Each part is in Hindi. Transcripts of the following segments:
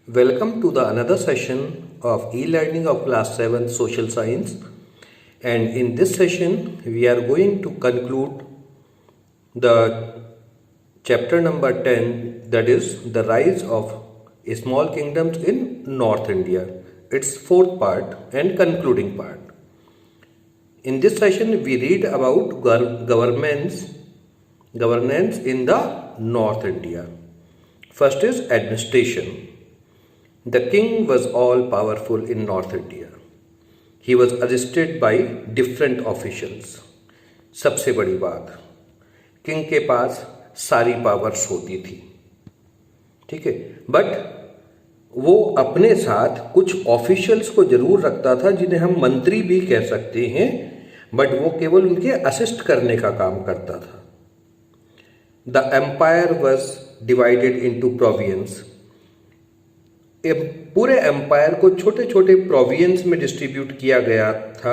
Welcome to the another session of e-learning of class 7 social science, and in this session we are going to conclude the chapter number 10, that is the rise of small kingdoms in North India, its fourth part and concluding part. In this session we read about governance in the North India. First is administration. The king was all powerful in North India. He was assisted by different officials. सबसे बड़ी बात, किंग के पास सारी पावर्स होती थी, ठीक है, बट वो अपने साथ कुछ ऑफिशियल्स को जरूर रखता था जिन्हें हम मंत्री भी कह सकते हैं, बट वो केवल उनके असिस्ट करने का काम करता था. The empire was divided into province. पूरे एम्पायर को छोटे छोटे प्रोविंस में डिस्ट्रीब्यूट किया गया था.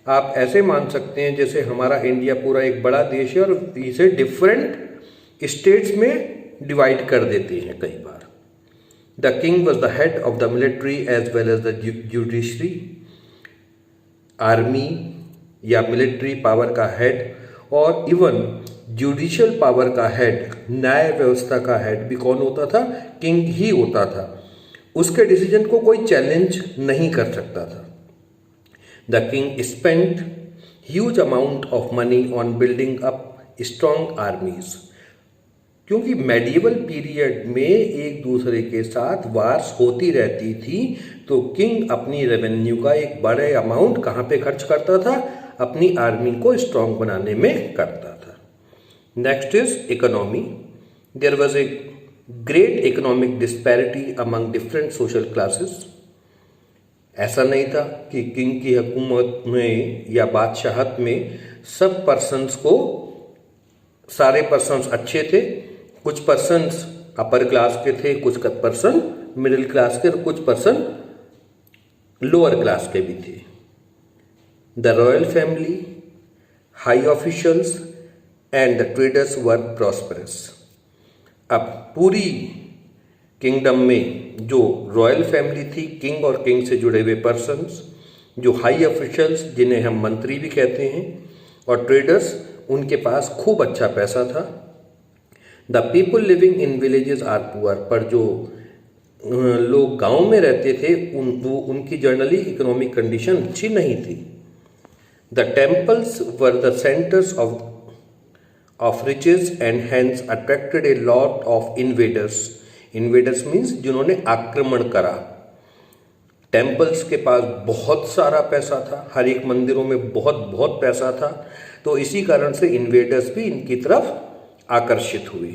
आप ऐसे मान सकते हैं जैसे हमारा इंडिया पूरा एक बड़ा देश है और इसे डिफरेंट स्टेट्स में डिवाइड कर देते हैं कई बार. The king was the head of the military as well as the judiciary. Army या मिलिट्री पावर का हेड और इवन जुडिशियल पावर का हेड, न्याय व्यवस्था का हेड भी कौन होता था? किंग ही होता था. उसके डिसीजन को कोई चैलेंज नहीं कर सकता था. The king spent huge amount of money on building up strong आर्मीज. क्योंकि मेडिवल पीरियड में एक दूसरे के साथ वार्स होती रहती थी, तो किंग अपनी रेवेन्यू का एक बड़े अमाउंट कहाँ पे खर्च करता था? अपनी आर्मी को स्ट्रॉन्ग बनाने में करता था. Next is economy. There was a great economic disparity among different social classes. ऐसा नहीं था कि किंग की हुकूमत में या बादशाहत में सब पर्सन्स को, सारे पर्सन्स अच्छे थे. कुछ पर्सन्स अपर क्लास के थे, कुछ पर्सन मिडिल क्लास के, कुछ पर्सन लोअर क्लास के भी थे. The royal family, high officials and the traders were prosperous. अब पूरी किंगडम में जो रॉयल फैमिली थी, किंग और किंग से जुड़े हुए पर्सन्स, जो हाई ऑफिशियल्स जिन्हें हम मंत्री भी कहते हैं, और ट्रेडर्स, उनके पास खूब अच्छा पैसा था. The people living in villages are poor. पर जो लोग गांव में रहते थे उनकी जनरली इकोनॉमिक कंडीशन अच्छी नहीं थी. The temples were the centres of riches and hence attracted a lot of invaders. Invaders means जिन्होंने आक्रमण करा. टेम्पल्स के पास बहुत सारा पैसा था, हर एक मंदिरों में बहुत बहुत पैसा था, तो इसी कारण से इन्वेडर्स भी इनकी तरफ आकर्षित हुए.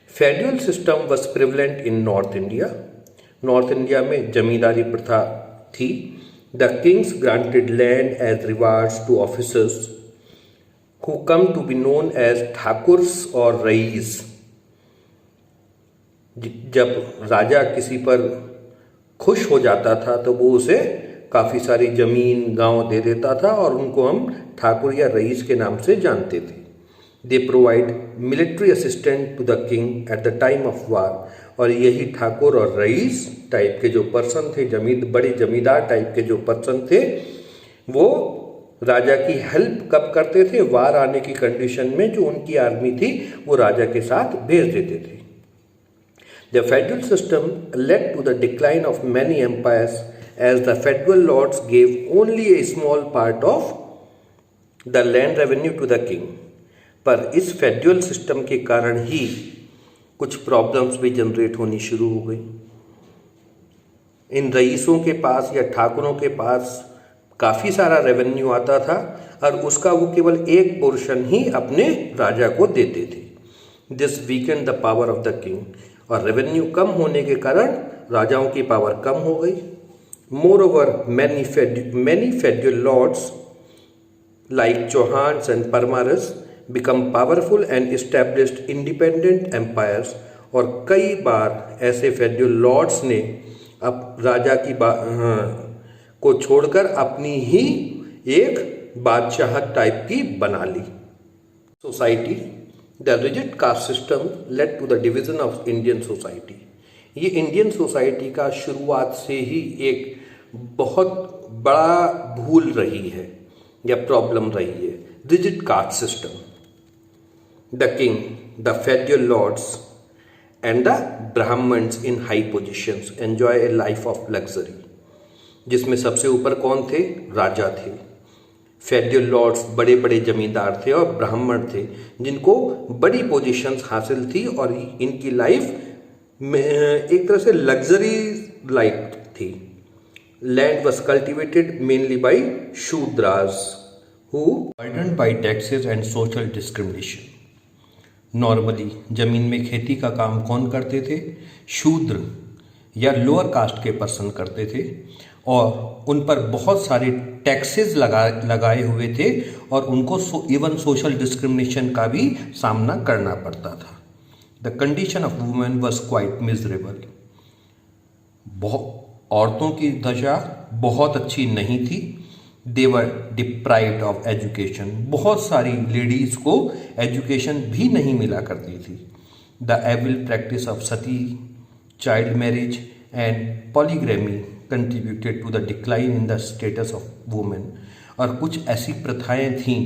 Federal system was prevalent in north India. North India में जमींदारी प्रथा थी. The kings granted land as rewards to officers who come to be known as Thakurs और रईस. जब राजा किसी पर खुश हो जाता था तो वो उसे काफ़ी सारी जमीन गांव दे देता था और उनको हम ठाकुर या रईस के नाम से जानते थे. They provide military assistant to the king at the time of war. और यही ठाकुर और रईस टाइप के जो पर्सन थे, बड़े जमींदार टाइप के जो पर्सन थे, वो राजा की हेल्प कब करते थे? वार आने की कंडीशन में जो उनकी आर्मी थी वो राजा के साथ भेज देते थे. The federal system led to the decline of many empires as the federal lords gave only a small part of the land revenue to the king. पर इस फेडरल सिस्टम के कारण ही कुछ प्रॉब्लम्स भी जनरेट होनी शुरू हो गई. इन रईसों के पास या ठाकुरों के पास काफ़ी सारा रेवेन्यू आता था और उसका वो केवल एक पोर्शन ही अपने राजा को देते थे. This weakened the power of the king. और रेवेन्यू कम होने के कारण राजाओं की पावर कम हो गई. Moreover many feudal lords like Chauhans and Paramaras become powerful and established independent empires. और कई बार ऐसे फेडरल लॉर्ड्स ने अब राजा की को छोड़कर अपनी ही एक बादशाहत टाइप की बना ली. Society. The rigid caste system led to the division of Indian society. ये इंडियन सोसाइटी का शुरुआत से ही एक बहुत बड़ा भूल रही है या प्रॉब्लम रही है। Rigid caste system, the king, the feudal lords and the Brahmins in high positions enjoy a life of luxury, जिसमें सबसे ऊपर कौन थे? राजा थे। फेड्यूल लॉर्ड्स बड़े बड़े जमींदार थे और ब्राह्मण थे जिनको बड़ी पोजीशंस हासिल थी और इनकी लाइफ में एक तरह से लग्जरी लाइफ थी। Land was cultivated mainly by Shudras who burdened by taxes and social discrimination. Normally जमीन में खेती का काम कौन करते थे? शूद्र या लोअर कास्ट के पर्सन करते थे और उन पर बहुत सारे टैक्सेस लगाए हुए थे और उनको इवन सोशल डिस्क्रिमिनेशन का भी सामना करना पड़ता था। The condition of women was quite miserable. औरतों की दशा बहुत अच्छी नहीं थी। दे वर डिप्राइव्ड ऑफ एजुकेशन। बहुत सारी लेडीज को एजुकेशन भी नहीं मिला करती थी। The evil practice of sati, child marriage and polygamy contributed to the decline in the status of women. और कुछ ऐसी प्रथाएं थीं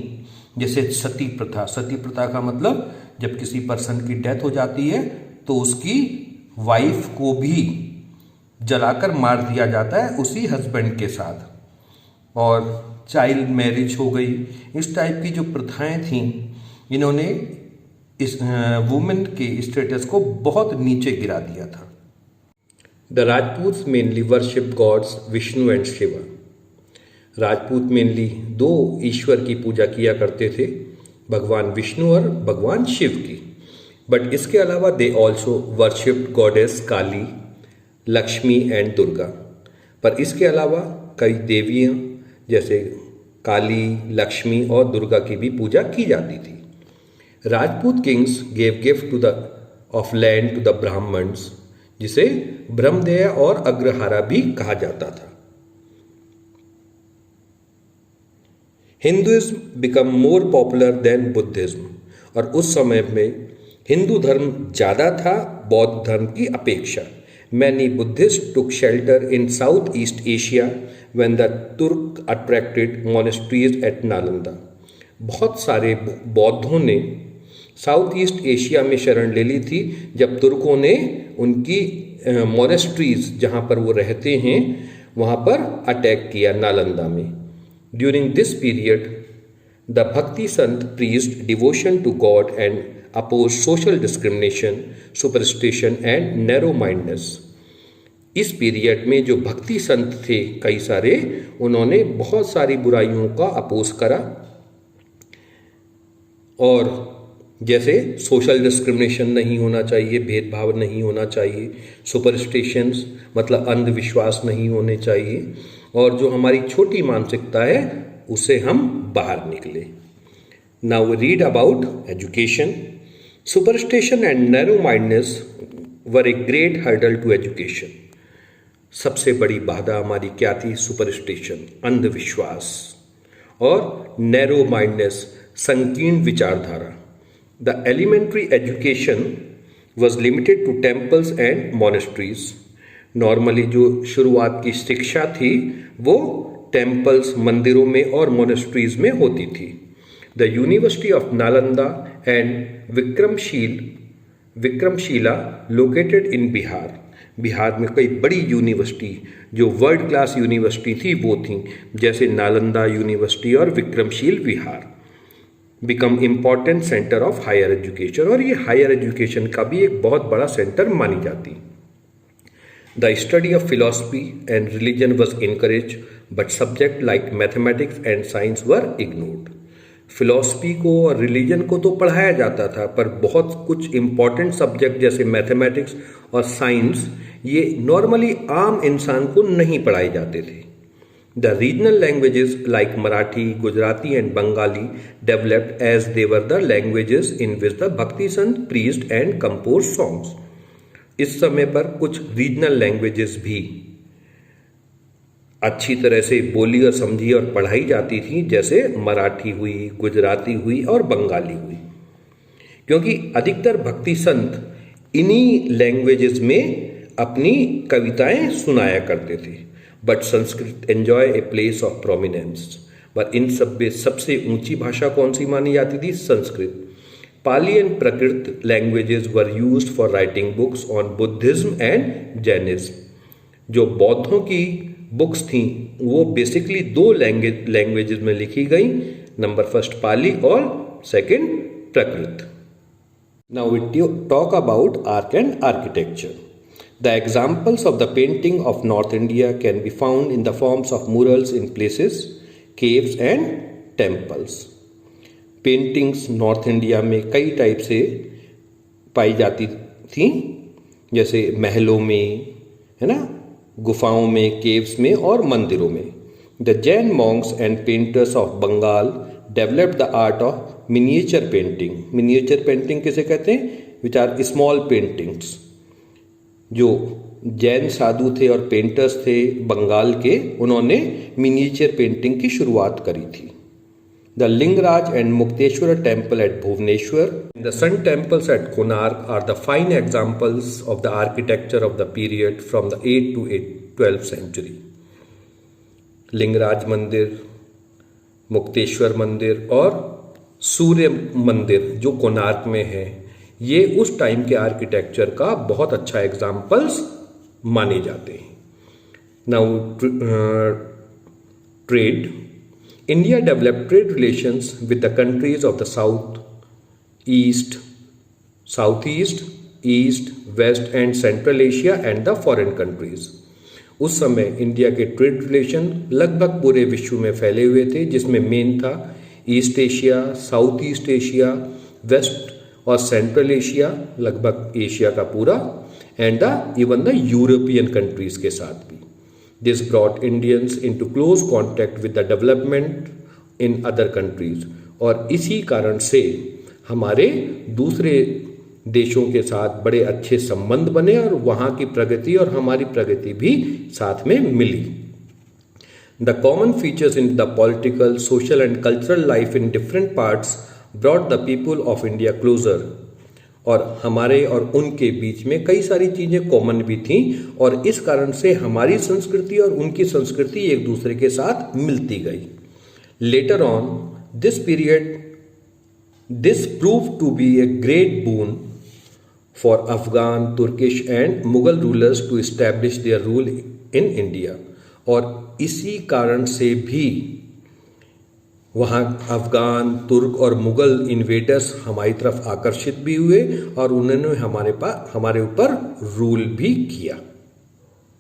जैसे सती प्रथा। सती प्रथा का मतलब जब किसी पर्सन की डेथ हो जाती है तो उसकी वाइफ को भी जलाकर मार दिया जाता है उसी हस्बैंड के साथ। और चाइल्ड मैरिज हो गई। इस टाइप की जो प्रथाएं थीं इन्होंने इस वुमेन के स्टेटस को बहुत नीचे गिरा दिया था। The Rajput mainly worship gods Vishnu and Shiva. Rajput मेनली दो ईश्वर की पूजा किया करते थे, भगवान विष्णु और भगवान शिव की। बट इसके अलावा they also worship goddess Kali, Lakshmi and Durga. पर इसके अलावा कई देवियाँ जैसे काली, लक्ष्मी और दुर्गा की भी पूजा की जाती थी। Rajput kings gave gift to the of land to the Brahmans, जिसे ब्रह्मदेय और अग्रहारा भी कहा जाता था। Hinduism become more popular than Buddhism. और उस समय में हिंदू धर्म ज़्यादा था बौद्ध धर्म की अपेक्षा। Many Buddhist took shelter in south east Asia when the तुर्क अट्रैक्टेड मोनेस्ट्रीज एट नालंदा। बहुत सारे बौद्धों ने साउथ ईस्ट एशिया में शरण ले ली थी जब तुर्कों ने उनकी मोनेस्ट्रीज जहाँ पर वो रहते हैं वहाँ पर अटैक किया नालंदा में। ड्यूरिंग दिस पीरियड द भक्ति sant preached devotion to God and oppose social discrimination, superstition and narrow mindness. इस पीरियड में जो भक्ति संत थे कई सारे, उन्होंने बहुत सारी बुराइयों का अपोज करा और जैसे सोशल डिस्क्रिमिनेशन नहीं होना चाहिए, भेदभाव नहीं होना चाहिए, सुपरस्टिशंस मतलब अंधविश्वास नहीं होने चाहिए और जो हमारी छोटी मानसिकता है उससे हम बाहर निकले। Now we read about education. Superstition and narrow mindness were a great hurdle to education. सबसे बड़ी बाधा हमारी क्या थी? सुपरस्टिशन, अंधविश्वास, और नैरो माइंडनेस, संकीर्ण विचारधारा। The elementary education was limited to temples and monasteries. Normally जो शुरुआत की शिक्षा थी वो टेम्पल्स, मंदिरों में और मोनेस्ट्रीज में होती थी। The university of Nalanda and Vikramshila located in Bihar. Bihar में कई बड़ी यूनिवर्सिटी जो वर्ल्ड क्लास यूनिवर्सिटी थी वो थी, जैसे नालंदा यूनिवर्सिटी और Vikramshila Vihar. Become important centre of higher education, और ये हायर एजुकेशन का भी एक बहुत बड़ा सेंटर मानी जाती। The study of philosophy and religion was encourage but subject like mathematics and science were ignored. Philosophy को और रिलीजन को तो पढ़ाया जाता था पर बहुत कुछ इम्पॉर्टेंट सब्जेक्ट जैसे मैथमेटिक्स और साइंस ये नॉर्मली आम इंसान को नहीं पढ़ाए जाते थे। The regional languages like Marathi, Gujarati and Bengali developed as they were the languages in which the भक्ति संत प्रीज्ड एंड कंपोज सॉन्ग्स। इस समय पर कुछ रीजनल लैंग्वेजेस भी अच्छी तरह से बोली और समझी और पढ़ाई जाती थी, जैसे मराठी हुई, गुजराती हुई और बंगाली हुई, क्योंकि अधिकतर भक्ति संत इन्हीं लैंग्वेजेस में अपनी कविताएं सुनाया करते थे। But Sanskrit enjoy a place of prominence. पर इन सब में सबसे ऊंची भाषा कौन सी मानी जाती थी? Sanskrit. Pali and Prakrit languages were used for writing books on Buddhism and Jainism. जो बौद्धों की बुक्स थी वो बेसिकली दो लैंग्वेजेस में लिखी गई, नंबर फर्स्ट पाली और second Prakrit. Now we talk about art and architecture. The examples of the painting of North India can be found in the forms of murals in places, caves and temples. Paintings north India में कई टाइप से पाई जाती थी, जैसे महलों में, है ना, गुफाओं में, केव्स में और मंदिरों में। The Jain monks and painters of Bengal developed the art of miniature painting. Miniature painting किसे कहते हैं? Which are small paintings. जो जैन साधु थे और पेंटर्स थे बंगाल के, उन्होंने मिनिएचर पेंटिंग की शुरुआत करी थी। The Lingaraj and Mukteshwar temple at Bhubaneswar, the sun temples at Konark are the fine examples of the architecture of the period from the 8th to 12th century. Lingaraj मंदिर, मुक्तेश्वर मंदिर और सूर्य मंदिर जो कोणार्क में है, ये उस टाइम के आर्किटेक्चर का बहुत अच्छा एग्जाम्पल्स माने जाते हैं। Now trade. India developed trade relations with the countries of the south east, west and central Asia and the foreign countries. उस समय इंडिया के ट्रेड रिलेशन लगभग पूरे विश्व में फैले हुए थे, जिसमें मेन था east Asia, south east Asia, west और सेंट्रल एशिया, लगभग एशिया का पूरा, and even the European countries के साथ भी। This brought Indians into close contact with the development in other countries. और इसी कारण से हमारे दूसरे देशों के साथ बड़े अच्छे संबंध बने और वहाँ की प्रगति और हमारी प्रगति भी साथ में मिली। The common features in the political, social and cultural life in different parts brought the people of India closer. और हमारे और उनके बीच में कई सारी चीज़ें कॉमन भी थीं और इस कारण से हमारी संस्कृति और उनकी संस्कृति एक दूसरे के साथ मिलती गई। Later on this period this prove to be a great boon for Afghan, Turkish and Mughal rulers to establish their rule in India. और इसी कारण से भी वहाँ अफगान, तुर्क और मुगल इन्वेडर्स हमारी तरफ आकर्षित भी हुए और उन्होंने हमारे ऊपर रूल भी किया।